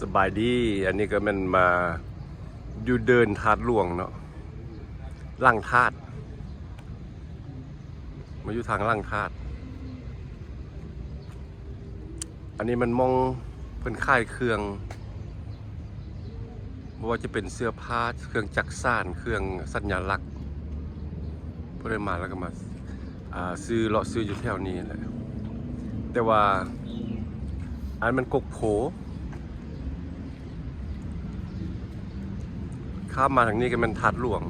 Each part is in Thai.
สบายดีอันนี้ก็มันมาอยู่เดินธาตุหลวงเนาะล่างธาตุมาอยู่ทางล่างธาตุอันนี้มันมองเพิ่นค่ายเครื่องไม่ว่าจะเป็นเสื้อผ้าเครื่องจักสานเครื่องสัญลักษณ์เพิ่นได้มาแล้วก็มาซื้อเลาะซื้ออยู่แถวนี้แหละแต่ว่าอันมันกกโผข้ามมาทางนี้ก็มันธาตุหลวง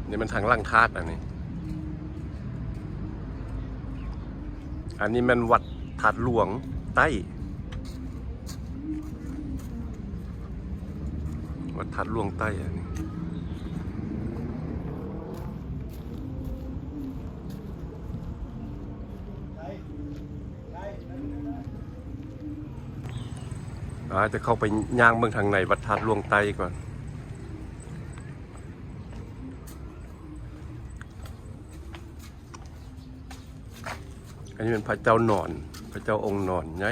นี่มันทางล่างธาตุอันนี้มันวัดธาตุหลวงใต้วัดธาตุหลวงใต้อันนี้จะเข้าไปย่างเมืองทางในวัดธาตุหลวงใต้ก่อนอันนี้เป็นพระเจ้าหนอนพระเจ้าองค์หนอนใหญ่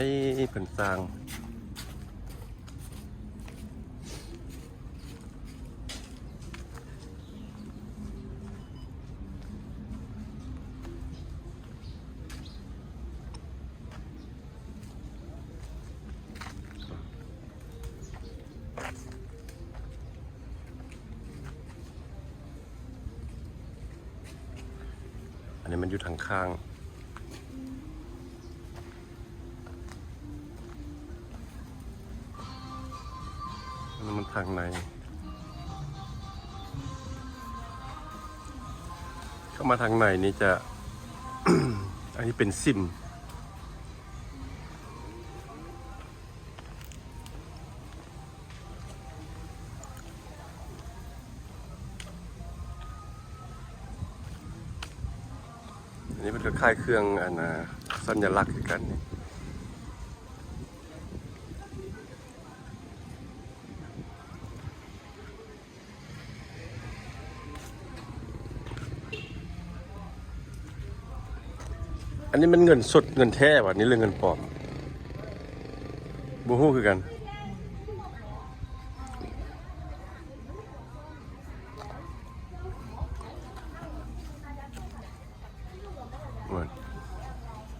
เป็นสร้างอันนี้มันอยู่ทางข้างมันทางในเข้ามาทางในนี้จะ อันนี้เป็นซิมอันนี้มันก็คล้ายเครื่องสัญลักษณ์คือกันนี่อันนี้มันเงินสดเงินแท้ว่ะนี่เรื่องเงินปลอมบูฮู้คือกัน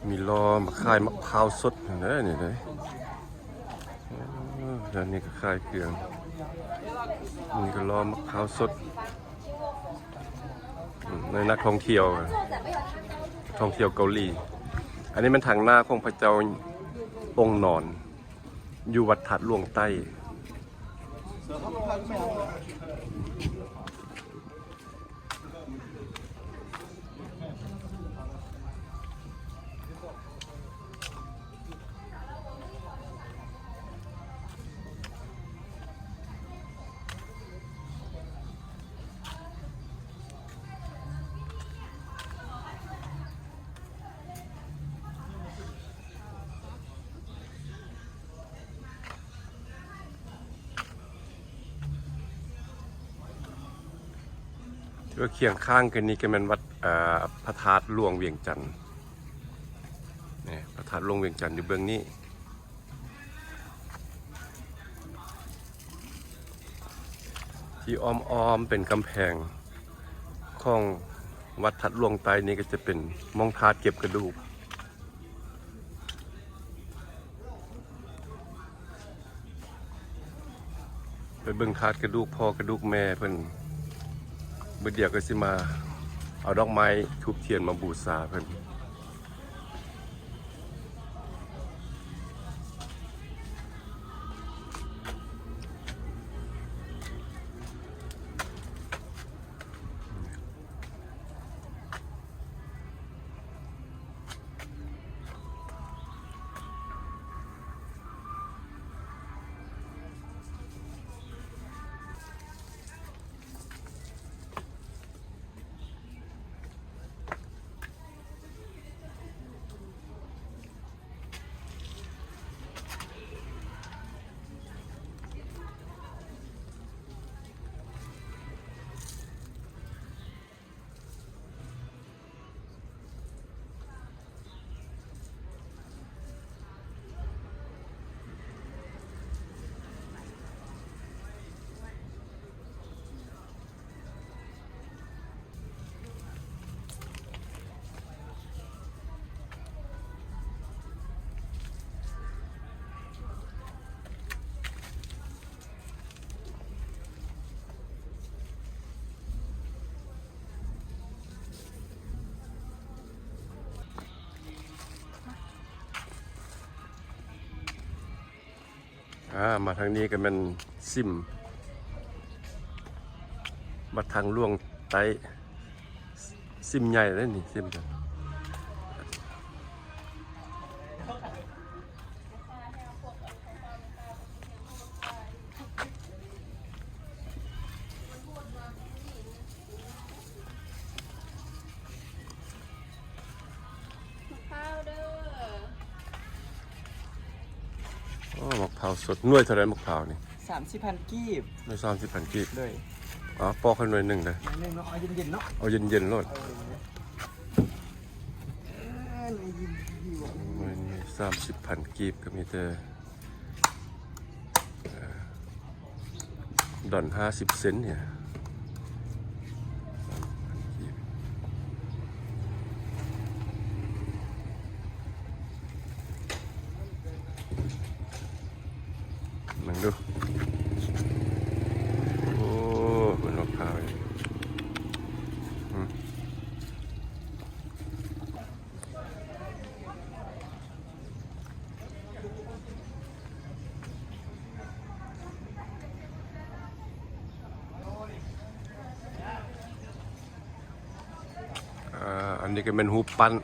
มีล้อมาขายมะพร้าวสดนะนี่เลยแล้วนี่ก็ขายเครื่องนี่ก็ล้อมะพร้าวสดในนักท่องเที่ยวเกาหลีอันนี้มันทางหน้าของพระเจ้าองค์หนอนอยู่วัดธาตุหลวงใต้ที่ว่าเคียงข้างกันนี้ก็เป็นวัดพระธาตุหลวงเวียงจันทร์นี่พระธาตุหลวงเวียงจันทร์อยู่เบื้องนี้ที่อ้อมเป็นกำแพงของวัดธาตุหลวงใต้นี้ก็จะเป็นมองธาตุเก็บกระดูกไปเบิ่งธาตุกระดูกพ่อกระดูกแม่เพิ่นเมื่อเดียวก็สิมาเอาดอกไม้ทูบเทียนมาบูชาเพิ่น มาทางนี้ก็เป็นซิมมาทางล่วงไตซิมใหญ่เลยนี่ซิมกันมะพร้าวสดหน่วยเท่าไรมะพร้าวนี่30,000 กีบหน่วย30,000 กีบเลยปอกให้หน่วยหนึ่งเลยหน่วยเนาะเอาเย็นๆเนาะเอาเย็นๆโลดหน่วยนี้30,000 กีบก็มีแต่ดอน50 เซนต์เนี่ยมันดูโอ้เป็นมะพร้าวอันนี้ก็เป็นหูปั้น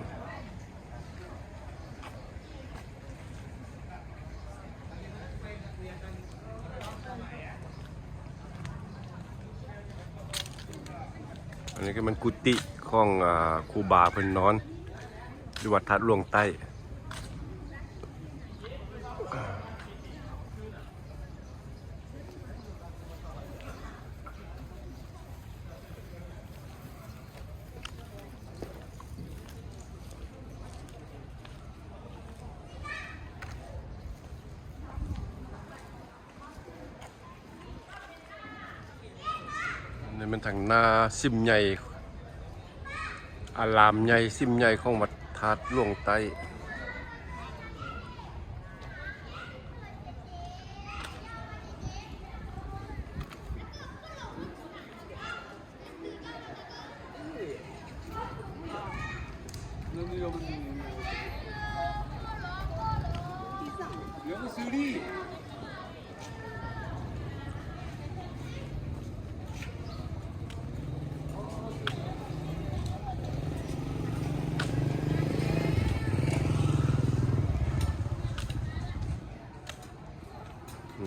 อันนี้ก็มันกุฏิของครูบาเพิ่นนอนที่วัดทัดหลวงใต้นี่มันทางหน้าซิมใหญ่อารามใหญ่ซิมใหญ่ของวัดทัดหลวงใต้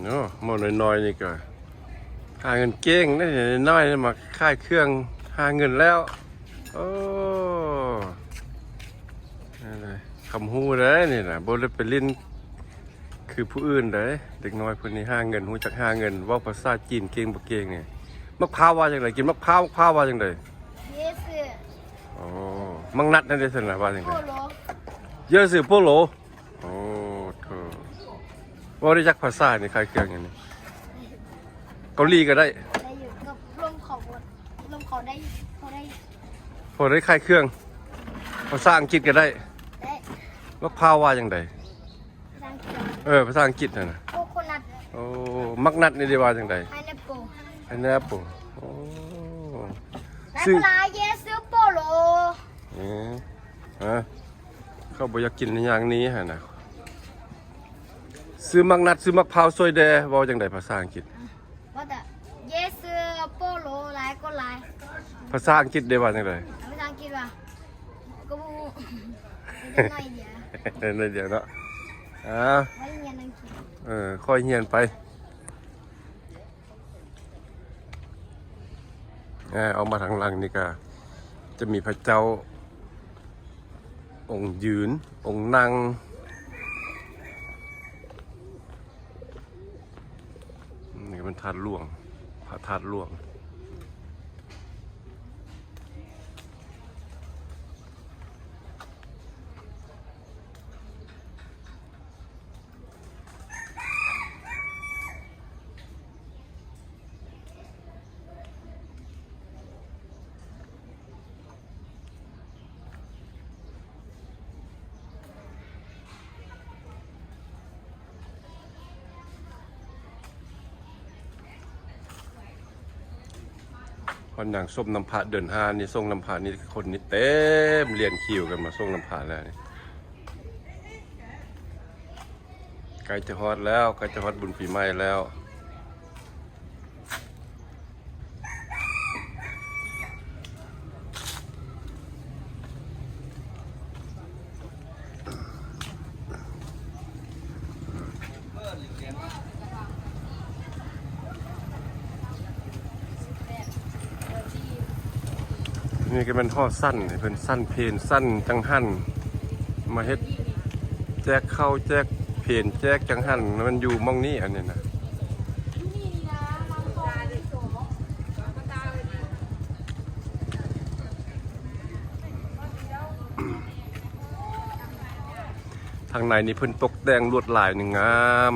เนาะหม้อน้อยๆนี่ก็หาเงินเก่งได้น้อยๆมาค่ายเครื่องหาเงินแล้วโอ้นี่เลยคำฮู้เลยนี่นะบ่ได้ไปลิ้นคือผู้อื่นเลยเด็กน้อยคนนี้หาเงินฮู้จักหาเงินว่าภาษาจีนเก่งบ่เก่งนี่มะพร้าวว่าจังไดกินมะพร้าวว่าจังไดโอ้มังนัดนั่นได้ซั่นน่ะว่าจังไดเยอะสิโปโลโอ้เธอว่าได้จักภาษานี่คล้ายเครื่องอย่างนี้เกาหลีก็ได้ได้อยู่กับลมเขาได้พอได้คล้ายเครื่องภาษาอังกฤษก็ได้มะพร้าวว่าจังไดภาษาอังกฤษน่ะโคโคนัทโอ้มักนัดนี่ได้ว่าจังไดไพนแอปเปิลโอ้ซื้อลายเยซื้อโปโลเขาบ่อยากกินอย่างนี้ฮะนะซื้อมักนัดซื้อมะพร้าวซอยแดว่าจังไดภาษาอังกฤษว่าแต่เยซื้อโปโลลายก็ลายภาษาอังกฤษได้ว่าจังไดภาษาอังกฤษว่าก็บ่น้อยเดียวน้อยเดียวเนาะไม่เรียนอังกฤษค่อยเรียนไปเอามาทางหลังนี่ก็จะมีพระเจ้าองค์ยืนองค์นั่งนี่เป็นธาตุหลวงพระธาตุหลวงคนอย่างส้มน้ำผาเดินห้านี่ส่งน้ำผานี่คนนี่เต็มเรียนคิวกันมาส่งน้ำผาแล้วนี่ ใกล้จะฮอดแล้วใกล้จะฮอดบุญปีใหม่แล้วนี่ก็เป็นห่อสั้นเป็นสั้นเพนสั้นจังหันมาเฮ็ดแจกเข้าแจกเพนแจกจังหันมันอยู่มองนี้อันนี้นะทางในนี่เพิ่นตกแต่งลวดลายหนึ่งงาม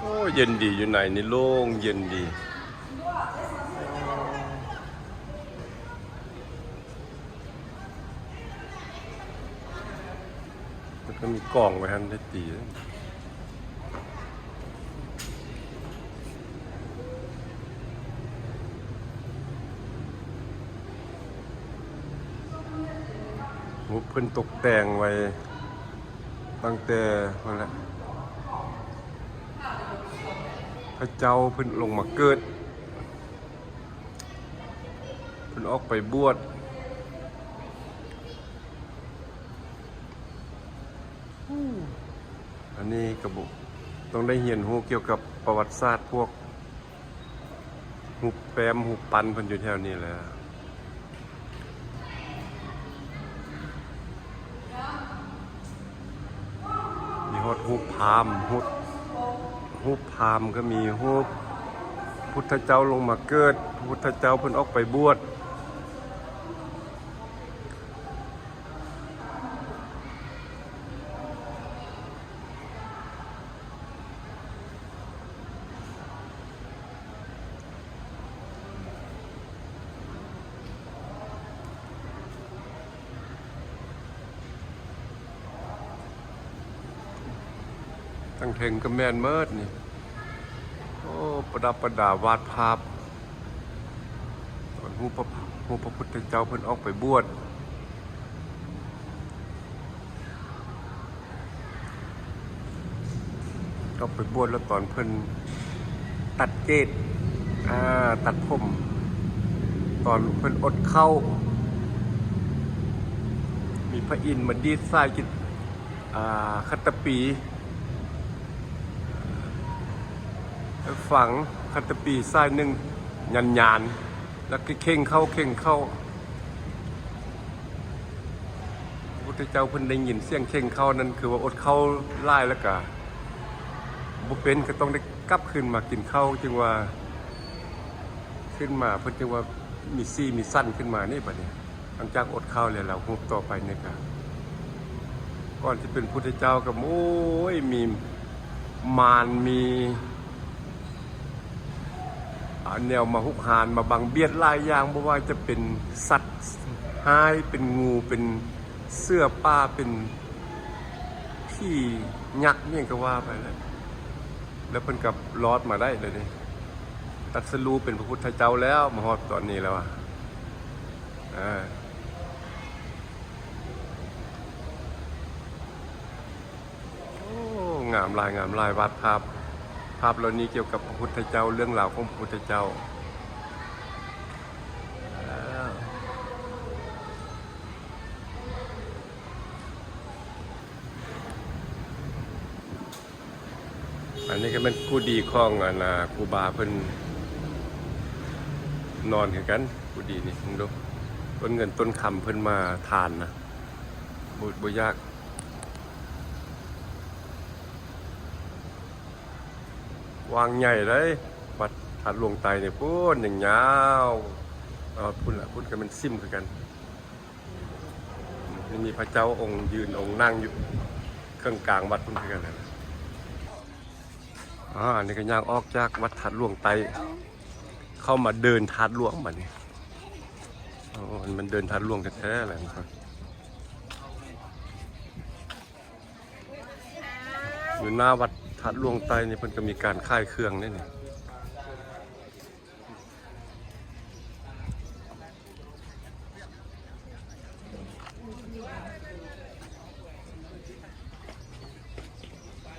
โอ้เย็นดีอยู่ไหนนี่โล่งเย็นดีแล้วก็มีกล่องไว้ให้ได้ตีมุกเพิ่นตกแต่งไว้ตั้งแต่นั่นแหละพระเจ้าเพิ่นลงมาเกิดเพิ่นออกไปบวชอันนี้กระบุต้องได้เรียนรู้เกี่ยวกับประวัติศาสตร์พวกหุบแปมหุบปันเพิ่นอยู่แถวนี้แหละมีฮอดหุบพามรูปพราหมณ์ก็มีรูปพุทธเจ้าลงมาเกิดพุทธเจ้าเพิ่นออกไปบวชตั้งเทงก็แม่นเมิดนี่โอ้ประดับประดาวาดภาพตอนรูปพระพุทธเจ้าเพิ่นออกไปบวชออกไปบวชแล้วตอนเพิ่นตัดเกศตัดผมตอนเพิ่นอดเข้ามีพระอินทร์มาดีดทรายกินคัตตปีฝังคัตตปีทรายหนึ่งยันแล้วก็เข่งเข้าพระพุทธเจ้าเพิ่นได้ยินเสียงเข่งเข้านั้นคือว่าอดเข้าไล่แล้วก็บ่เป็นก็ต้องได้กลับขึ้นมากินข้าวจึงว่าขึ้นมาเพิ่นจึงว่ามีซี่มีสั้นขึ้นมานี่บัดนี้หลังจากอดข้าวแล้วเราฮู้ต่อไปนี่ก็ก่อนที่เป็นพุทธเจ้าก็โอ้ยมีมารมีแนวมาหุกหานมาบังเบียดหลายอย่างบ่ว่าจะเป็นสัตว์หายเป็นงูเป็นเสื้อป้าเป็นพี่ยักษ์นี่ก็ว่าไปแล้วเพิ่นกับรอดมาได้เลยนี่ตัดสรู้เป็นพระพุทธเจ้าแล้วมาฮอดตอนนี้แล้วโอ้งามลายวาดภาพเหล่านี้เกี่ยวกับพระพุทธเจ้าเรื่องราวของพระพุทธเจ้าอันนี้ก็เป็นกูดีของกูบาเพิ่นนอนกันกูดีนี่มึงดูต้นเงินต้นคำเพิ่นมาทานนะบุญยาก วางใหญ่เลยวัดทัดหลวงไตเนี่ยพูดอย่างยาวพูดละพูดกันเป็นซิมคือกันนี่มีพระเจ้าองค์ยืนองค์นั่งอยู่เครื่องกลางวัดพูดคือกันนะอันนี้ก็ย่างออกจากวัดทัดหลวงไตเข้ามาเดินทัดหลวงแบบนี้มันเดินทัดหลวงแท้ๆอะไรนะครับอยู่หน้าวัดทัดหลวงไตนี่เพิ่นก็มีการค่ายเครื่องนี่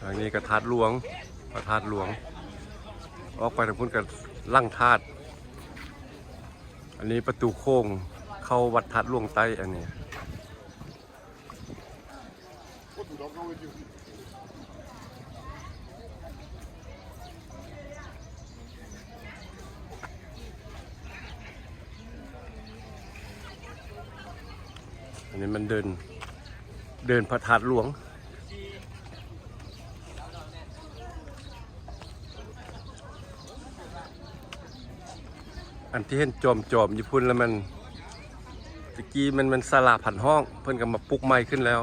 อันนี้ก็ทัดหลวงพระธาตุหลวงออกไปทางพุ่นกับลั่งธาตุอันนี้ประตูโค้งเข้าวัดทัดหลวงไตอันนี้มันเดินพระธาตุหลวงอันที่เห็นจอมอยู่พุ่นแล้วมันตะกี้มันศาลาผันห้องเพิ่นก็มาปลุกใหม่ขึ้นแล้ว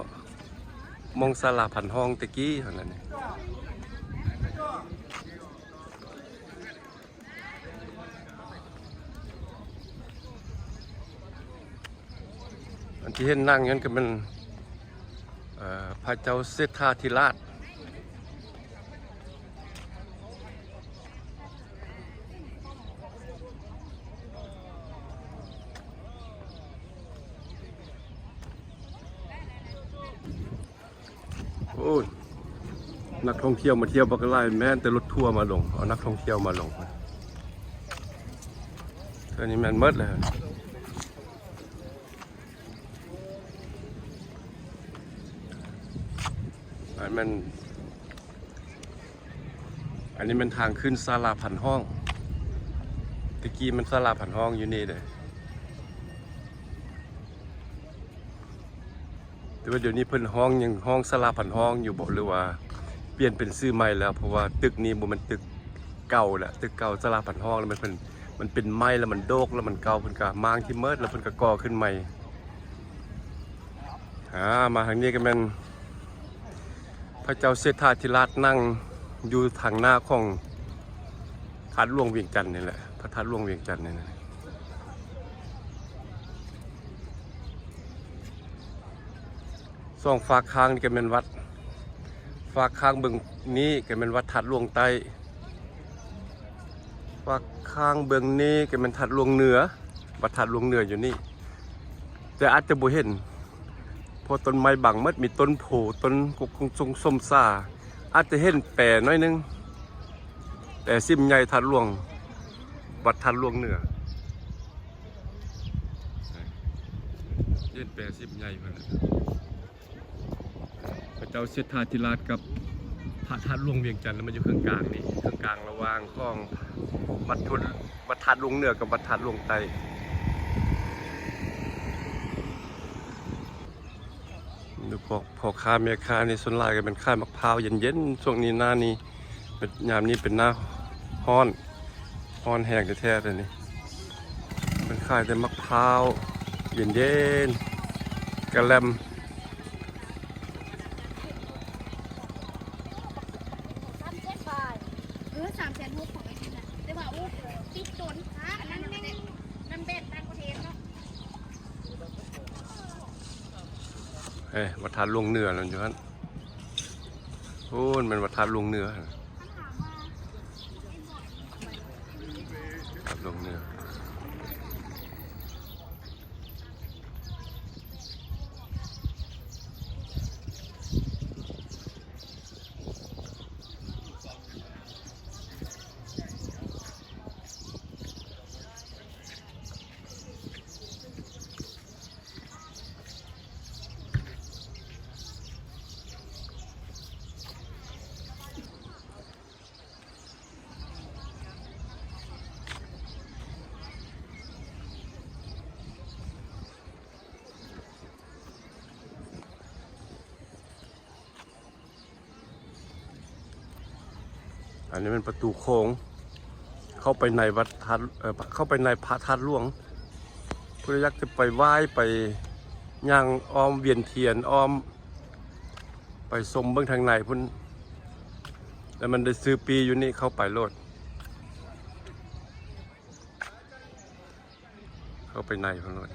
มองศาลาผันห้องตะกี้เท่านั้นอันที่เห็นนั่งนั้นก็มันพระเจ้าเศรษฐาธิราชโอ้นักท่องเที่ยวมาเที่ยวบักไล่แม้แต่รถทัวร์มาลงเอานักท่องเที่ยวมาลงตอนนี้มันมืดเลยอันนี้มันทางขึ้นศาลาผันห้องตะกี้มันศาลาผันห้องอยู่นี่เลยแต่ว่าเดี๋ยวนี้เพิ่นห้องยังห้องศาลาผันห้องอยู่บอกหรือว่าเปลี่ยนเป็นชื่อใหม่แล้วเพราะว่าตึกนี้มันตึกเก่าแหละตึกเก่าศาลาผันห้องแล้วมันเป็นไม้แล้วมันโดกแล้วมันเก่าเพิ่นก็มางที่เมิดแล้วเพิ่นก็ก่อขึ้นใหม่มาทางนี้ก็เป็นพระเจ้าเศรษฐาธิราชนั่งอยู่ทางหน้าของทัดหลวงเวียงจันทร์นี่แหละพระทัดหลวงเวียงจันทร์นี่นะสองฝากข้างนี่ก็เป็นวัดฝากข้างเบื้องนี้ก็เป็นวัดทัดหลวงใต้ฝากข้างเบื้องนี้ก็เป็นทัดหลวงเหนือวัดทัดหลวงเหนืออยู่นี่แต่อาจจะบ่เห็นเพราะต้นไม้บังมัดมีต้นโพต้นกุกทรงส้มซ่าอาจจะเห็นแปรน้อยนึงแต่ซิมใหญ่ทัดหลวงวัดทัดหลวงเหนือเห็นแปรซิมใหญ่เพิ่นพระเจ้าเศรษฐาธิราชกับพระธาตุหลวงเวียงจันทร์แล้วมันอยู่เครื่องกลางนี่เครื่องกลางระหว่างของวัดทัดหลวงเหนือกับวัดทัดหลวงใต้ดูพอค้าแม่ค้านี่ส่วนหลายก็เป็นค้ามะพร้าวเย็นๆช่วงนี้หน้านี้เป็นยามนี้เป็นหน้าฮ้อนแห้งแท้ๆเลยนี่เป็นขายแต่มะพร้าวเย็นๆกระแลม300,000ของไอ้นี่นะแต่ว่าติดจนอันนั้นนั่นเบ็ดต่างประเทศเนาะวัดทัดหลวงเหนือนั่นอยู่ฮั่นโอ้มันวัดทัดหลวงเหนือวัดหลวงเหนือ อันนี้เป็นประตูโค้งเข้าไปในวัดทัดเข้าไปในพระธาตุหลวงเพื่ออยากจะไปไหว้ไปย่างอ้อมเวียนเทียนอ้อมไปชมเบื้องทางในพุ่นแล้วมันได้ซื้อปีอยู่นี่เข้าไปโลดเข้าไปในพุ่นโลด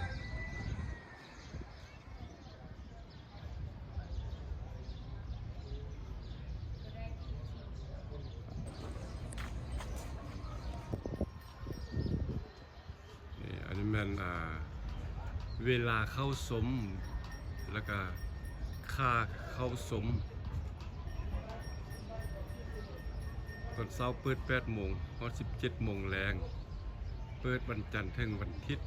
อันนี้มันเวลาเข้าสมแล้วก็ค่าเข้าสมตอนเช้าเปิด8 โมงฮอด17 โมงแรงเปิดวันจันทร์ถึงวันอาทิตย์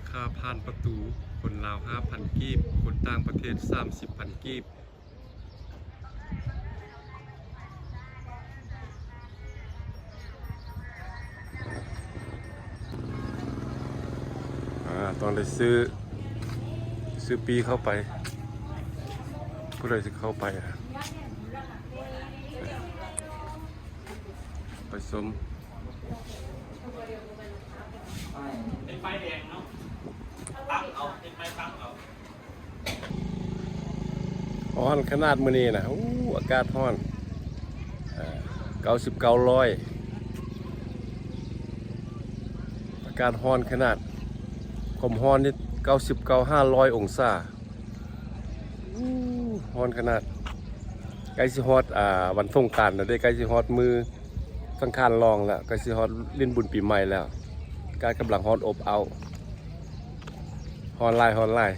ค่าผ่านประตูคนลาว 5,000 กีบคนต่างประเทศ 30,000 กีบต้องได้ซื้อปีเข้าไปผู้ใดจะเข้าไปไปสมเป็นไฟแดงเนาะตั้งเอาเป็นไฟตั้งเอาฮ้อนขนาดมื้อนี้นะอากาศฮ้อน99 อากาศฮ้อนขนาดความร้อนนี่500 องศาร้อนขนาดใกล้สิฮอดวันสงกรานต์แล้วได้ใกล้สิฮอดมือสังฆานรองแล้วใกล้สิฮอดลิ้นบุญปีใหม่แล้วการกำลังฮอดอบเอาฮ้อนหลาย